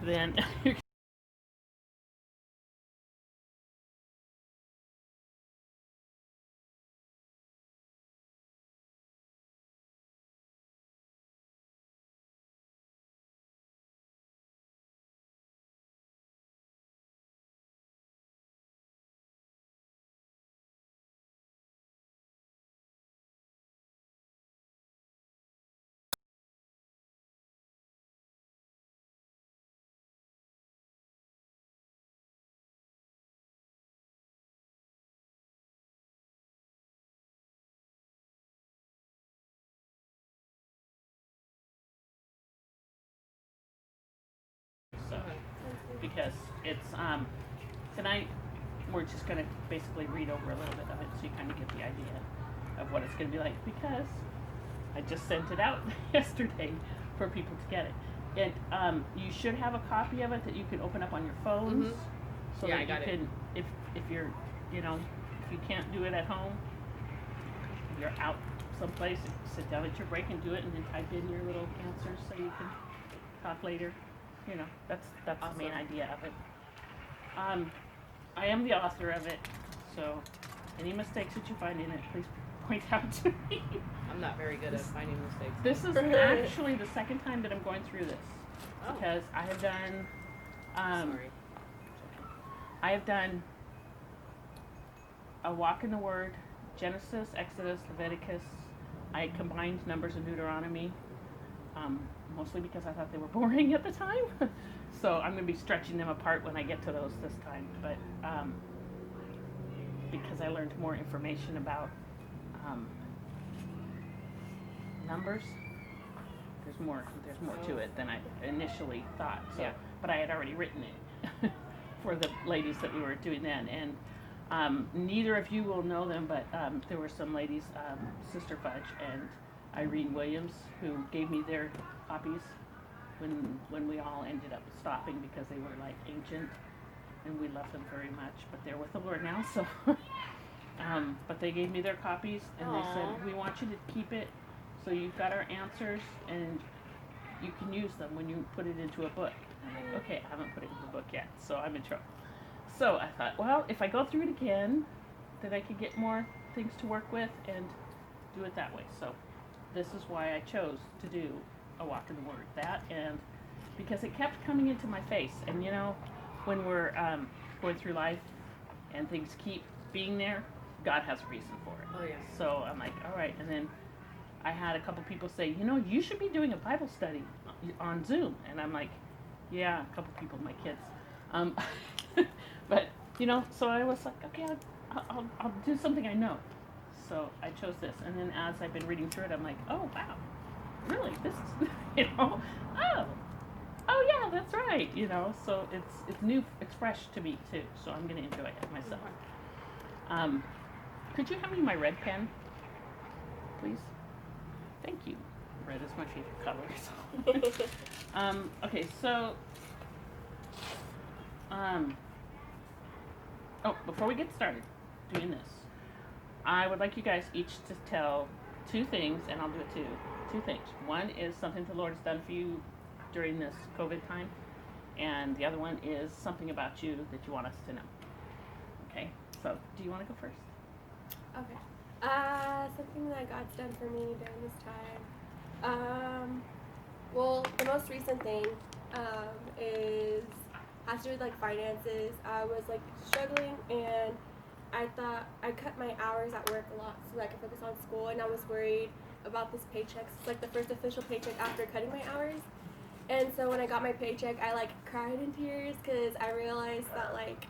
then so because it's tonight we're just gonna basically read over a little bit of it so you kind of get the idea of what it's gonna be like because I just sent it out yesterday for people to get it. You should have a copy of it that you can open up on your phones, so Yeah, that I got you it. can, if you're, if you can't do it at home, you're out someplace, sit down at your break and do it, and then type in your little answers so you can talk later. That's Awesome. the main idea of it. I am the author of it, so any mistakes that you find in it, please point out to me. I'm not very good at finding mistakes. This is actually the second time that I'm going through this Oh. because I have done. Sorry. I have done a walk in the Word, Genesis, Exodus, Leviticus. I combined Numbers and Deuteronomy, mostly because I thought they were boring at the time. So I'm going to be stretching them apart when I get to those this time. But because I learned more information about Numbers, there's more to it than I initially thought. So, Yeah. but I had already written it for the ladies that we were doing then, and neither of you will know them, but there were some ladies, Sister Fudge and Irene Williams, who gave me their copies when we all ended up stopping because they were like ancient, and we loved them very much. But they're with the Lord now, so. But they gave me their copies, and they said, Aw. we want you to keep it so you've got our answers, and you can use them when you put it into a book. I'm like, okay, I haven't put it into a book yet, so I'm in trouble. So I thought, well, if I go through it again, then I could get more things to work with and do it that way. So this is why I chose to do a walk in the Word. That, and because it kept coming into my face. And when we're going through life and things keep being there, God has a reason for it. Oh, yeah. So I'm like, all right. And then I had a couple people say, you should be doing a Bible study on Zoom. And I'm like, yeah, a couple people, my kids. But, so I was like, okay, I'll do something I know. So I chose this. And then as I've been reading through it, I'm like, oh, wow, really? This is, oh, yeah, that's right. So it's new, it's fresh to me too. So I'm going to enjoy it myself. Could you hand me my red pen, please? Thank you. Red is my favorite color. So. Okay, so. Before we get started doing this, I would like you guys each to tell two things, and I'll do it too. Two things. One is something the Lord has done for you during this COVID time, and the other one is something about you that you want us to know. Okay, so do you want to go first? Okay. Something that God's done for me during this time. Well, the most recent thing has to do with like finances. I was like struggling, and I thought I cut my hours at work a lot so that I could focus on school, and I was worried about this paycheck. It's like the first official paycheck after cutting my hours. And so when I got my paycheck, I like cried in tears because I realized that like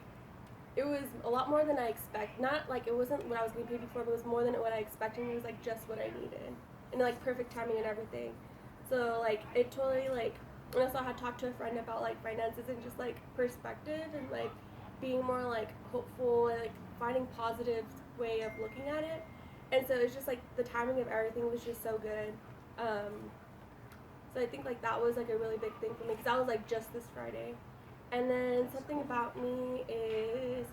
it was a lot more than I expected. Not like it wasn't what I was getting paid before, but it was more than what I expected. It was like just what I needed, and like perfect timing and everything. So like it totally like. And also I had talked to a friend about like finances and just like perspective and like being more like hopeful and like finding positive way of looking at it. And so it's just like the timing of everything was just so good. So I think like that was like a really big thing for me because that was like just this Friday. And then something about me is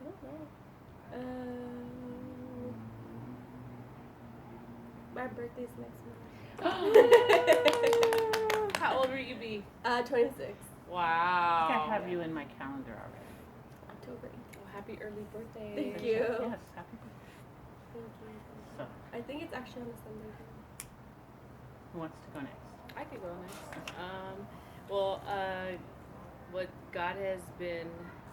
I don't know. My birthday's next month. How old will you be? 26. Wow. I think I have you in my calendar already. October 8th. Well, happy early birthday. Thank you. Yes, happy birthday. Thank you. So, I think it's actually on a Sunday. who wants to go next? I could go next. Well, what God has been.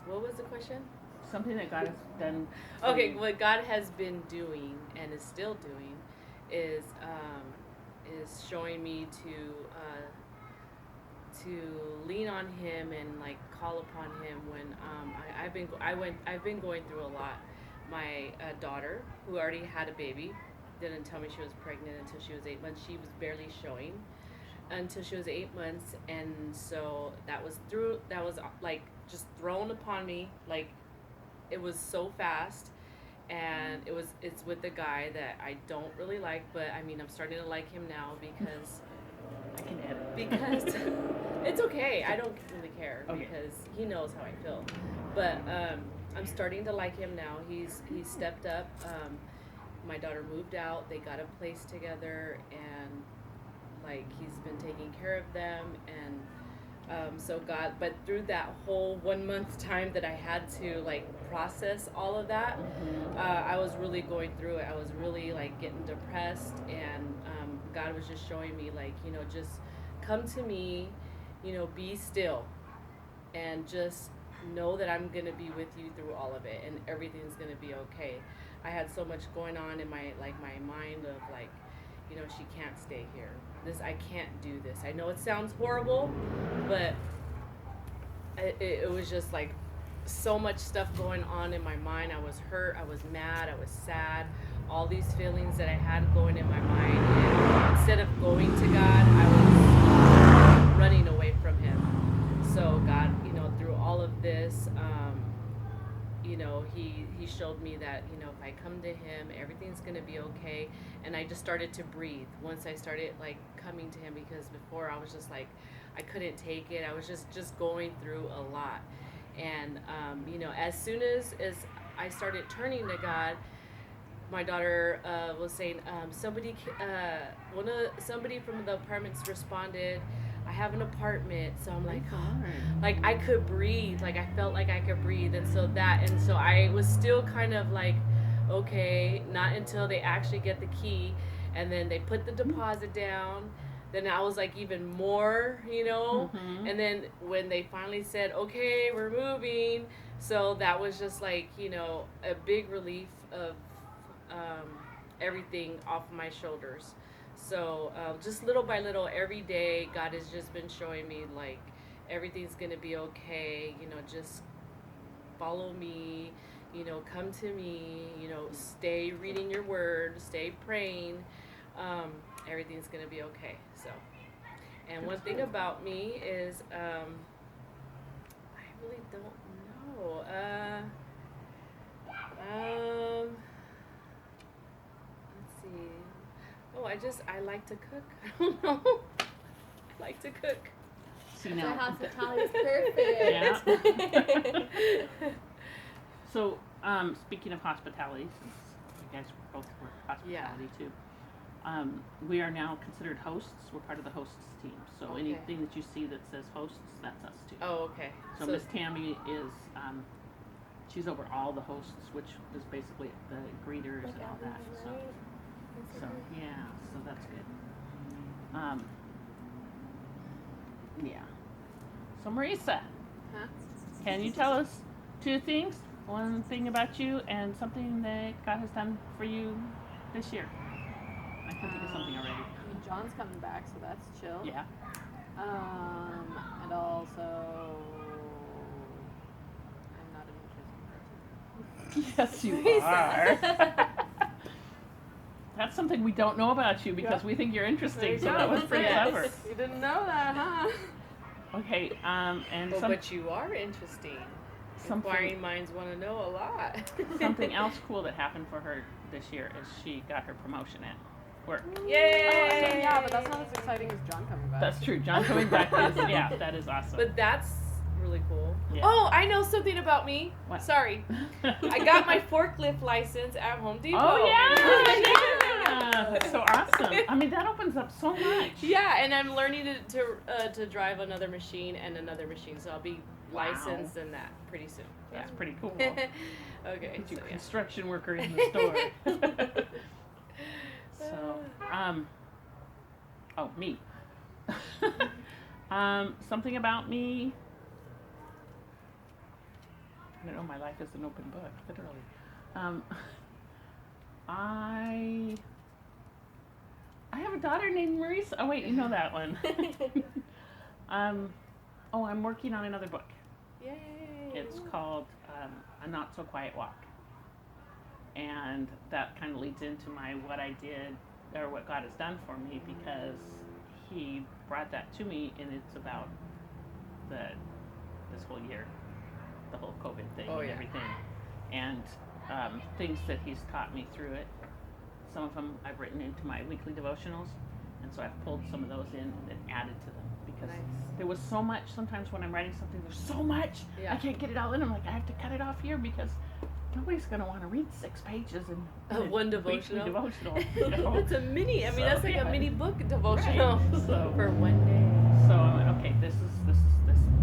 What was the question? Something that God has done. for Okay, you. what God has been doing and is still doing is showing me to lean on Him and like call upon Him when I've been going through a lot. My daughter, who already had a baby, didn't tell me she was pregnant until she was 8 months. She was barely showing until she was 8 months, and so that was like just thrown upon me. Like it was so fast, and it's with a guy that I don't really like, but I mean I'm starting to like him now because I can edit. because it's okay. I don't really care Okay. because he knows how I feel. But I'm starting to like him now. He's stepped up. My daughter moved out. They got a place together, and like he's been taking care of them. And so God, but through that whole 1 month time that I had to like process all of that, I was really going through it. I was really like getting depressed, and God was just showing me like, you know, just come to me, you know, be still, and just know that I'm gonna be with you through all of it, and everything's gonna be okay. I had so much going on in my mind of like, you know, she can't stay here. I can't do this. I know it sounds horrible, but it was just like so much stuff going on in my mind. I was hurt, I was mad, I was sad, all these feelings that I had going in my mind. And instead of going to God, I was running away from Him. So God, you know, through all of this, you know, he showed me that, you know, if I come to Him, everything's going to be okay. And I just started to breathe once I started like coming to Him, because before I was just like, I couldn't take it. I was just going through a lot. And, you know, as soon as I started turning to God, my daughter was saying, somebody from the apartments responded, I have an apartment. So I'm like I could breathe. Like I felt like I could breathe. And so I was still kind of like, okay, not until they actually get the key, and then they put the deposit down. Then I was like even more, you know. And then when they finally said, okay, we're moving, so that was just like, you know, a big relief of everything off my shoulders. So just little by little, every day, God has just been showing me like everything's gonna be okay. You know, just follow me. You know, come to me. You know, stay reading your word, stay praying. Everything's gonna be okay. So, and one thing about me is I really don't know. Let's see. Oh, I like to cook. I don't know. I like to cook. See The now. hospitality is perfect. Yeah. So, speaking of hospitality, since you guys both work hospitality too, we are now considered hosts. We're part of the hosts team. So Okay. anything that you see that says hosts, that's us too. Oh, okay. So Miss Tammy is, she's over all the hosts, which is basically the greeters and all that. So yeah, so that's good. Yeah. So Marisa, Huh? can you tell us two things? One thing about you and something that God has done for you this year. I can think of something already. I mean, John's coming back, so that's chill. Yeah. And also, I'm not an interesting person. Yes, you are. That's something we don't know about you because Yeah. we think you're interesting. So There you that go. was pretty Yes. clever. You didn't know that, huh? Okay. And Well, but you are interesting. Inquiring minds want to know a lot. something else cool that happened for her this year is she got her promotion at work. Yay! Yeah, but that's not as exciting as John coming back. That's true. John coming back is, yeah, that is awesome. But that's really cool. Yeah. Oh, I know something about me. What? Sorry. I got my forklift license at Home Depot. Oh, yeah! That's so awesome. I mean, that opens up so much. Yeah, and I'm learning to drive another machine and another machine, so I'll be Wow. licensed in that pretty soon. That's pretty cool. Okay. Get you so, yeah. construction worker in the store. So, oh, me. Something about me. I don't know, my life is an open book, literally. I have a daughter named Marisa. Oh wait, you know that one. I'm working on another book. Yay. It's called A Not So Quiet Walk. And that kind of leads into my what I did or what God has done for me, because he brought that to me, and it's about this whole year, the whole COVID thing and everything, and things that he's taught me through it. Some of them I've written into my weekly devotionals, and so I've pulled some of those in and added to them, because there was so much. Sometimes when I'm writing something, there's so much, I can't get it all in. I'm like, I have to cut it off here, because nobody's going to want to read 6 pages in one devotional. You know? It's a mini. I mean, So, that's like yeah. a mini book devotional So- for one day. So I went, okay, this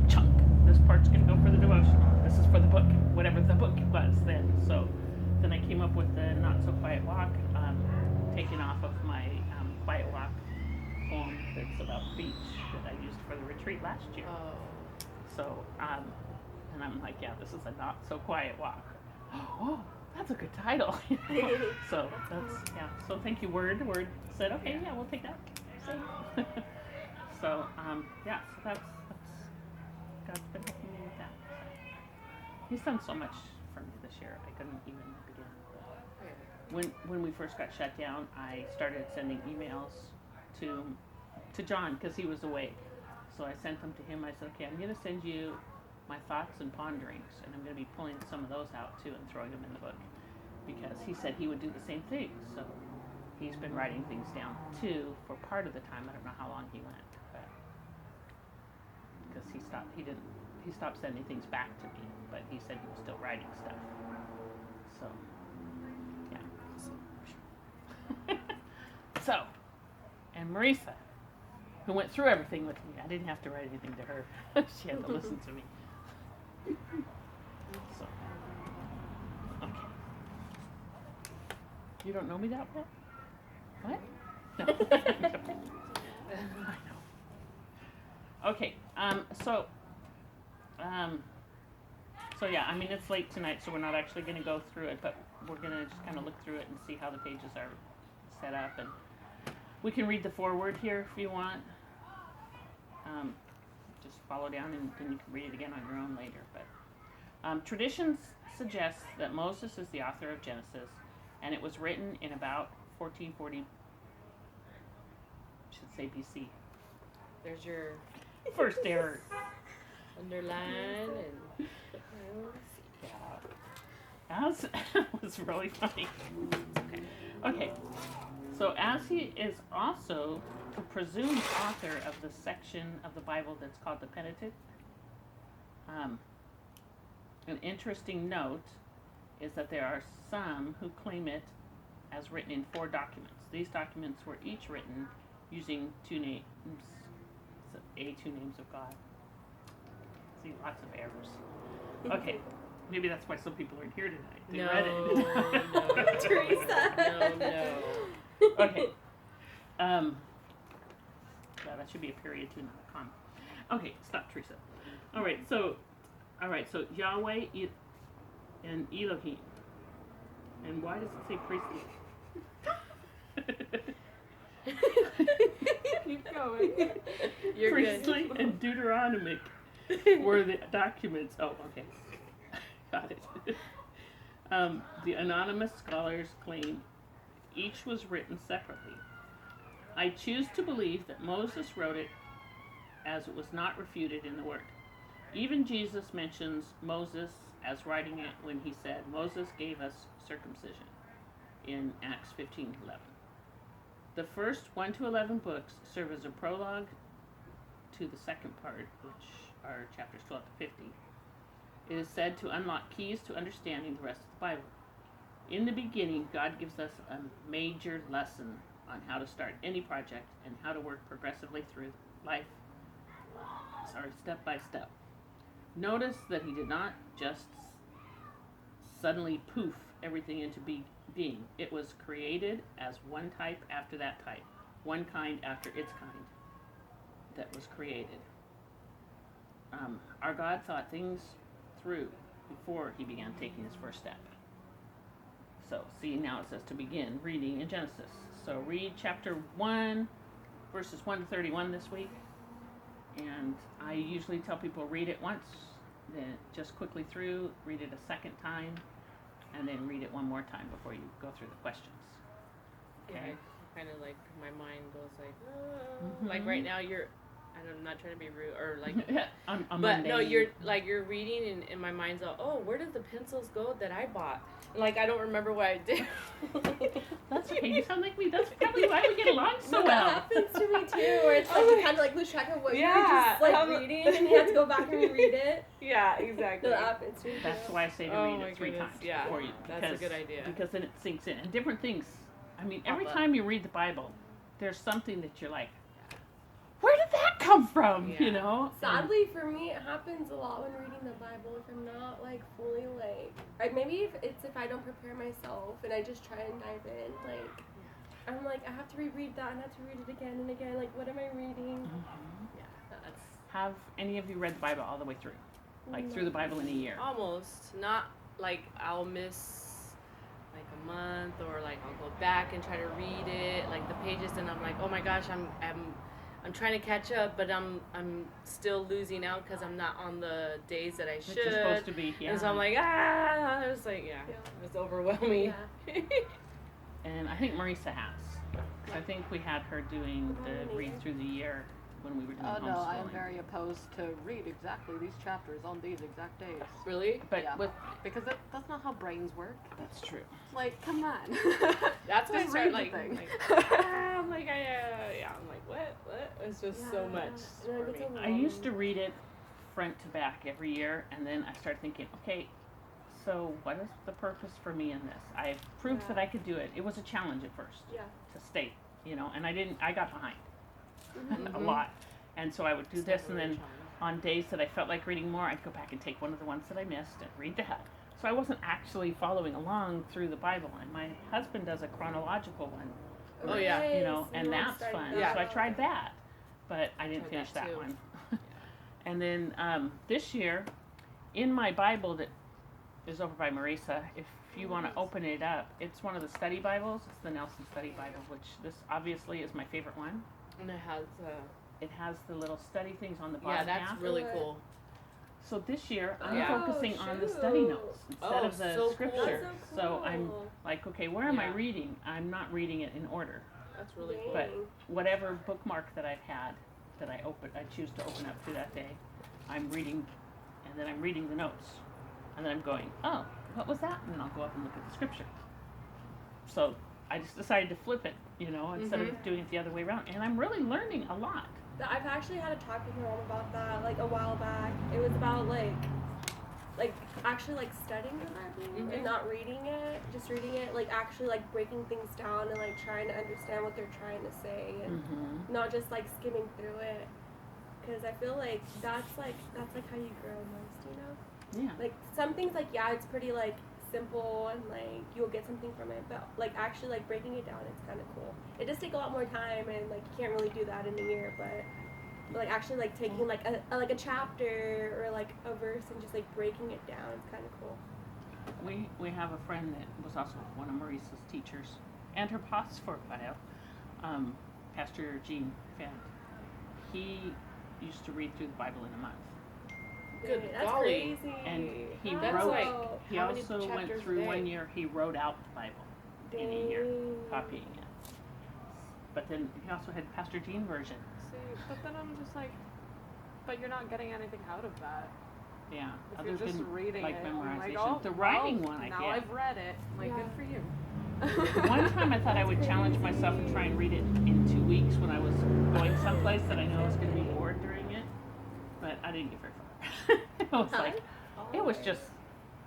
chunk. This part's going to go for the devotional. This is for the book, whatever the book was then. So then I came up with the Not So Quiet Walk, taking off of my Quiet Walk poem that's about the beach that I used for the retreat last year. Oh. So, and I'm like, yeah, this is a Not So Quiet Walk. Oh, that's a good title. So that's, yeah. So thank you, Word. Word said, okay, yeah, we'll take that. Same. So, yeah, so that's God's been helping me with that. So. He's done so much for me this year, I couldn't even begin. When we first got shut down, I started sending emails to John, because he was away. So I sent them to him. I said, okay, I'm going to send you my thoughts and ponderings, and I'm going to be pulling some of those out too and throwing them in the book, because he said he would do the same thing. So he's been writing things down too for part of the time. I don't know how long he went, but because he stopped sending things back to me, but he said he was still writing stuff. So yeah. So, and Marisa, who went through everything with me. I didn't have to write anything to her. She had to listen to me. So, okay. You don't know me that well? What? No. I know. Okay. So yeah. I mean, it's late tonight, so we're not actually going to go through it, but we're going to just kind of look through it and see how the pages are set up, and we can read the foreword here if you want. Just follow down, and then you can read it again on your own later. But tradition suggests that Moses is the author of Genesis, and it was written in about 1440, I should say BC. There's your First error. underline and Yeah. That was really funny. Okay. So as he is also the presumed author of the section of the Bible that's called the Pentateuch, an interesting note is that there are some who claim it as written in 4 documents. These documents were each written using 2 names, two names of God. See, lots of errors. Okay, maybe that's why some people aren't here tonight. They read it. No, Teresa. no. Okay. Yeah, that should be a period too, not a comma. Okay, stop, Teresa. All right, so Yahweh and Elohim. And why does it say priestly? Keep going. You're Priestly good. and Deuteronomic were the documents. Oh, okay. Got it. The anonymous scholars claim each was written separately. I choose to believe that Moses wrote it, as it was not refuted in the Word. Even Jesus mentions Moses as writing it when he said, Moses gave us circumcision in Acts 15:11. The first 1 to 11 books serve as a prologue to the second part, which are chapters 12 to 50. It is said to unlock keys to understanding the rest of the Bible. in the beginning, God gives us a major lesson on how to start any project and how to work progressively through life. Step by step. Notice that he did not just suddenly poof everything into being. It was created as one type after that type, one kind after its kind that was created. Our God thought things through before he began taking his first step. So, see, now it says to begin reading in Genesis. So read chapter 1, verses 1 to 31 this week. And I usually tell people read it once, then just quickly through, read it a second time, and then read it one more time before you go through the questions. Okay? Kind of like my mind goes like, like right now I'm not trying to be rude or like, on but Monday, no, you're reading and my mind's all, oh, where did the pencils go that I bought? Like I don't remember what I did. That's okay. You sound like me. That's probably why we get along so That well. happens to me too, where it's like you kind of like lose track of what you're just like reading, and you have to go back and reread it. Yeah, exactly. That happens to me too. That's why I say to Oh read my it 3 goodness, times yeah, before you. that's a good idea. Because then it sinks in. And different things. I mean, every Pop up. time you read the Bible, there's something that you're like, where did that come from? Yeah. You know? Sadly for me, it happens a lot when reading the Bible. If I'm not like fully like, maybe if I don't prepare myself and I just try and dive in, like I'm like I have to reread that and I have to read it again and again. Like what am I reading? Yeah, that's Have any of you read the Bible all the way through? Like through the Bible in a year? almost not like I'll miss like a month or like I'll go back and try to read it like the pages and I'm like, oh my gosh, I'm trying to catch up, but I'm still losing out because I'm not on the days that I should. Which is supposed to be, yeah. And so I'm like, I was like, it's overwhelming. Yeah. And I think Marisa has. 'Cause I think we had her doing the read through the year when we were doing Oh homeschooling. no, I am very opposed to read exactly these chapters on these exact days. Really? But Yeah. with Because that's not how brains work. that's true. Like, come on. That's why I Just started read the like, thing. I'm like, I'm like, what? It's just so much Yeah, for it's me. a I used to read it front to back every year, and then I started thinking, okay, so what is the purpose for me in this? I proved that I could do it. It was a challenge at first Yeah. to stay, and I got behind a Mhm. lot. And so I would do It's this, and definitely a then challenge. on days that I felt like reading more, I'd go back and take one of the ones that I missed and read that. So I wasn't actually following along through the Bible. And my husband does a chronological one, Oh, yeah. Nice. and You that's started fun. that. So I tried that, but I didn't Tried finish that that too. one. And then this year, in my Bible that is over by Marisa, if you want to open it up, it's one of the study Bibles. It's the Nelson Study Bible, which this obviously is my favorite one. And it has, It has the little study things on the bottom yeah, that's half. really Good. cool. So this year, I'm Yeah. focusing Oh, on the study shoot. notes instead Oh, of the so cool. scripture. That's so So cool. I'm like, okay, where am I Yeah. reading? I'm not reading it in order. That's really Dang. cool. But whatever bookmark that I've had that I choose to open up through that day, I'm reading, and then I'm reading the notes, and then I'm going, oh, what was that? And then I'll go up and look at the scripture. So I just decided to flip it, instead of doing it the other way around, and I'm really learning a lot. I've actually had a talk with my mom about that like a while back. It was about like actually like studying the Bible and not reading it, just reading it, like actually like breaking things down and like trying to understand what they're trying to say and Mm-hmm. not just like skimming through it. Because I feel like that's how you grow most, Yeah. Like some things like it's pretty like simple and like you'll get something from it, but like actually like breaking it down, it's kind of cool. It does take a lot more time and like you can't really do that in a year, but like actually like taking like a chapter or like a verse and just like breaking it down, it's kind of cool. We have a friend that was also one of Marisa's teachers and her boss for a while, Pastor Gene Fand. He used to read through the Bible in a month. Good That's golly. crazy. And he That's wrote, like he how many also went chapters a through day? 1 year, he wrote out the Bible in a year, copying it. But then he also had Pastor Gene version. See, but then I'm just like, but you're not getting anything out of that. Yeah, If other you're just than reading like it, I'm memorization. like, oh, The writing well, one I now get. I've read it. Like, Yeah. good for you. One time I thought I would challenge myself and try and read it in 2 weeks when I was going someplace that I know I was going to be bored during it, but I didn't get very far. I was like, it was just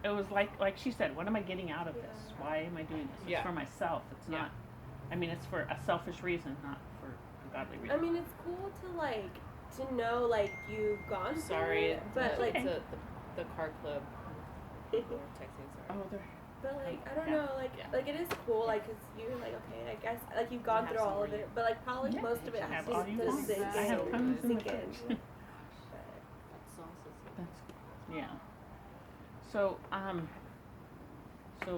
it was like she said, what am I getting out of this? Yeah. Why am I doing this? It's Yeah. for myself. It's Yeah. not. I mean, it's for a selfish reason, not for a godly reason. I mean, it's cool to like to know like you've gone Sorry, through it, but like okay. the car club. We're texting. Sorry. Oh, they're but like I don't Yeah. know like it is cool like 'cause you're like okay I guess like you've gone have through some all of more. it, but like probably Yeah. most of it I has have all you to want. sink I in. have tons in Sink the in. fridge. But- Sauce is That's yeah. So so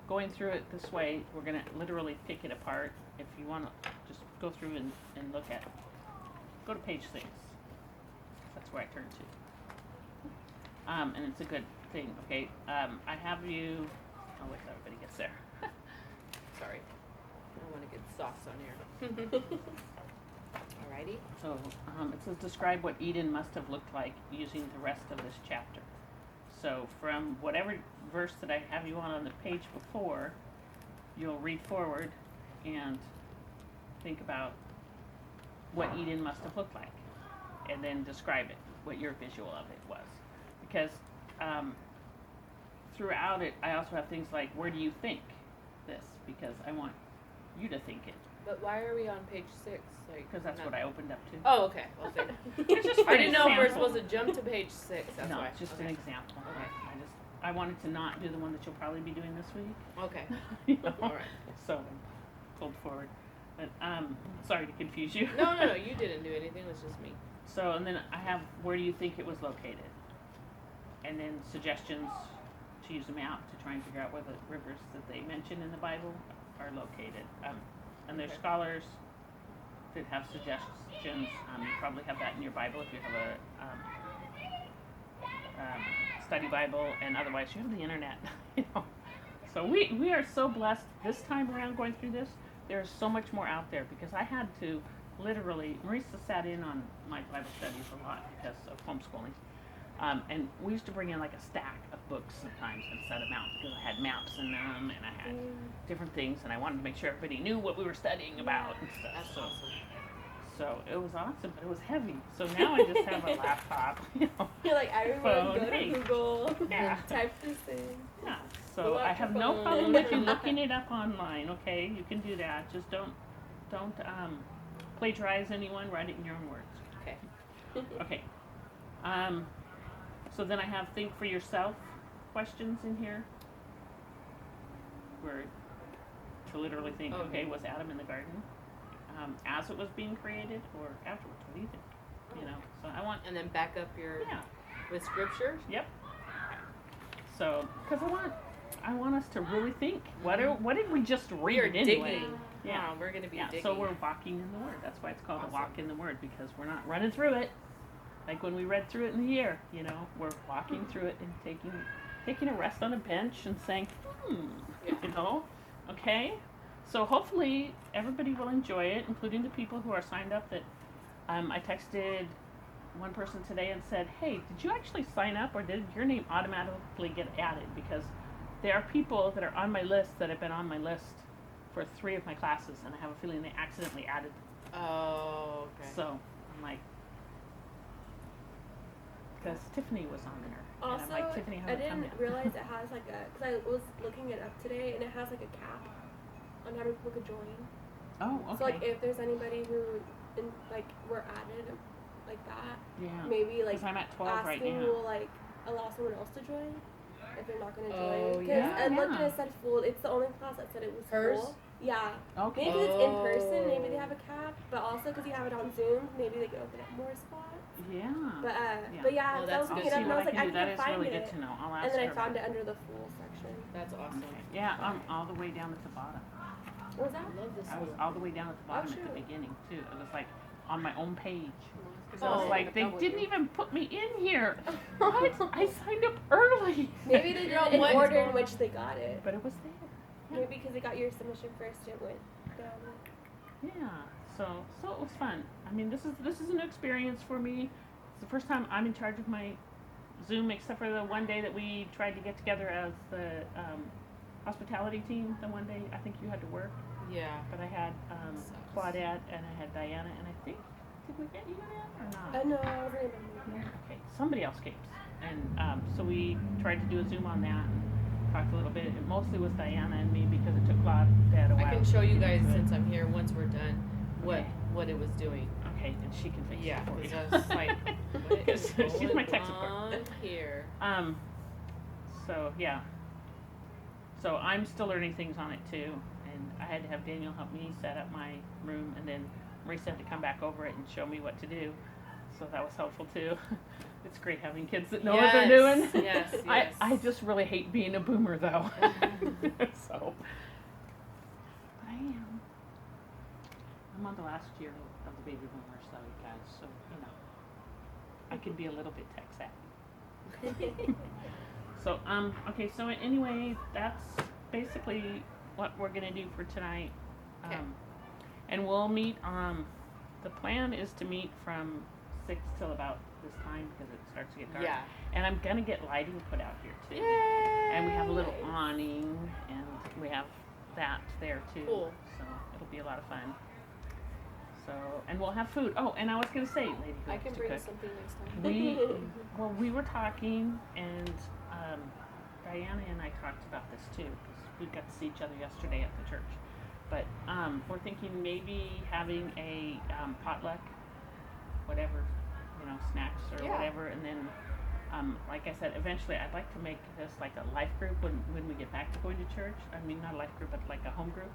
going through it this way, we're gonna literally pick it apart. If you want to just go through and look at, go to page 6. That's where I turn to. And it's a good thing. Okay. I have you. I'll wait till everybody gets there. Sorry. I don't want to get sauce on here. Alrighty. So it says describe what Eden must have looked like using the rest of this chapter. So from whatever verse that I have you on the page before, you'll read forward and think about what Eden must have looked like, and then describe it, what your visual of it was. Because throughout it, I also have things like, where do you think this? Because I want you to think it, But why are we on page 6? Like, because that's not- what I opened up to. Oh, okay. Well, good. It's just for I didn't know if we're example. supposed to jump to page 6. That's No, why. it's just okay. an example. Okay. I wanted to not do the one that you'll probably be doing this week. Okay. You know? All right. So I pulled forward. But sorry to confuse you. No, no, no. You didn't do anything. It was just me. So and then I have where do you think it was located? And then suggestions to use a map to try and figure out where the rivers that they mention in the Bible are located. And there's Okay. scholars that have suggestions. You probably have that in your Bible if you have a study Bible, and otherwise you have the internet. You know. So we are so blessed this time around going through this. There's so much more out there because I had to literally, Marisa sat in on my Bible studies a lot because of homeschooling. And we used to bring in like a stack of books sometimes and set them out because I had maps in them and I had different things and I wanted to make sure everybody knew what we were studying about and stuff. That's So, awesome. so it was awesome, but it was heavy. So now I just have a laptop, you know. You're like everyone Phone, go to hey. Google, Yeah. type this in. Yeah. Pull So out I your have no phone. problem with you looking it up online, okay? You can do that. Just don't plagiarize anyone, write it in your own words. Okay. Okay. So then I have think for yourself questions in here. Where to literally think, Okay. okay, was Adam in the garden as it was being created or afterwards? What do you think? You know, so I want, And then back up your yeah, with scripture. yep. So, because I want us to really think. What did we just We read are anyway? digging. Yeah. Wow, we're gonna be Yeah, digging. so we're walking in the Word. That's why it's called a walk Awesome. in the Word, because we're not running through it like when we read through it in the year. You know, we're walking through it and taking a rest on a bench and saying, Yeah. you know, okay. So hopefully everybody will enjoy it, including the people who are signed up. That I texted one person today and said, hey, did you actually sign up or did your name automatically get added? Because there are people that are on my list that have been on my list for 3 of my classes, and I have a feeling they accidentally added them. Oh, okay. So I'm like, because Tiffany was on there, Also, and I'm like, Tiffany, how I did it come didn't in? realize it has like a, because I was looking it up today, and it has like a cap on how many people could join. Oh, okay. So like if there's anybody who, like, were added like that, yeah, maybe like because I'm at 12 right asking now. will like allow someone else to join if they're not going to join. Oh, 'Cause yeah. I looked and Yeah. it said full. It's the only class that said it was Hers? full. Yeah. Okay. Maybe it's in person. Oh. Maybe they have a cap, but also because you have it on Zoom, maybe they can open up more spots. Yeah. But Yeah. but yeah, Well, so I that's was I'll looking see it up and what I was like, can I do. That can't is find really it. good to know. I'll ask And then I her found about it under the full section. That's awesome. Okay. Yeah, I'm all the way down at the bottom. What was that? I love this I was one. all the way down at the bottom at shoot. the beginning too. It was like on my own page. Cause I was Oh, like, they that would didn't be- even put me in here. What? I signed up early. Maybe they did Girl, it in what is order going in which they got it. But it was there. Yeah. Maybe because they got your submission first, it went down. Yeah. So it was fun. I mean, this is a new experience for me. It's the first time I'm in charge of my Zoom, except for the one day that we tried to get together as the hospitality team. The one day I think you had to work, Yeah. but I had Sucks. Claudette and I had Diana, and I think did we get you in or not? No, I wasn't even. Yeah, okay. Somebody else came. And so we tried to do a Zoom on that and talked a little bit. It mostly was Diana and me because it took Dad a while. I can show to you get guys into it. since I'm here once we're done Okay. what it was doing. Okay, and she can fix Yeah, it for you. 'cause I was like, what is she's my going tech support. on here? So yeah. So I'm still learning things on it too, and I had to have Daniel help me set up my room, and then Marisa had to come back over it and show me what to do. So that was helpful too. It's great having kids that know what they're doing. Yes, I yes. just really hate being a boomer though. So, but I am. I'm on the last year of the baby boomers though, you guys. So you know, I can be a little bit tech savvy. So okay. So anyway, that's basically what we're gonna do for tonight. Okay. And we'll meet. The plan is to meet from 6 till about this time because it starts to get dark. Yeah. And I'm gonna get lighting put out here too. Yay! And we have a little awning, and we have that there too. Cool. So it'll be a lot of fun. So, and we'll have food. Oh, and I was gonna say, lady who I loves can to bring cook. something next time. We were talking, and Diana and I talked about this too because we got to see each other yesterday at the church. But we're thinking maybe having a potluck, whatever, you know, snacks or Yeah. whatever, and then. Like I said, eventually I'd like to make this like a life group when we get back to going to church. I mean, not a life group, but like a home group.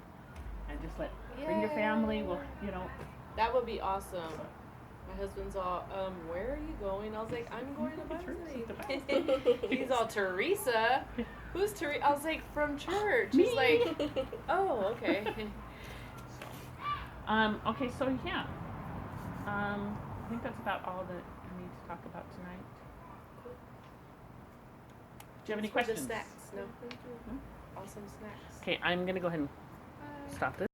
And just bring your family. We'll, you know. That would be awesome. My husband's all, where are you going? I was like, I'm going to Bible study. He's all, Teresa? Who's Teresa? I was like, from church. He's like, oh, okay. Okay, so yeah. I think that's about all that I need to talk about tonight. Do you have any For the questions? snacks. No. Awesome snacks. Okay, I'm gonna go ahead and Bye. stop this.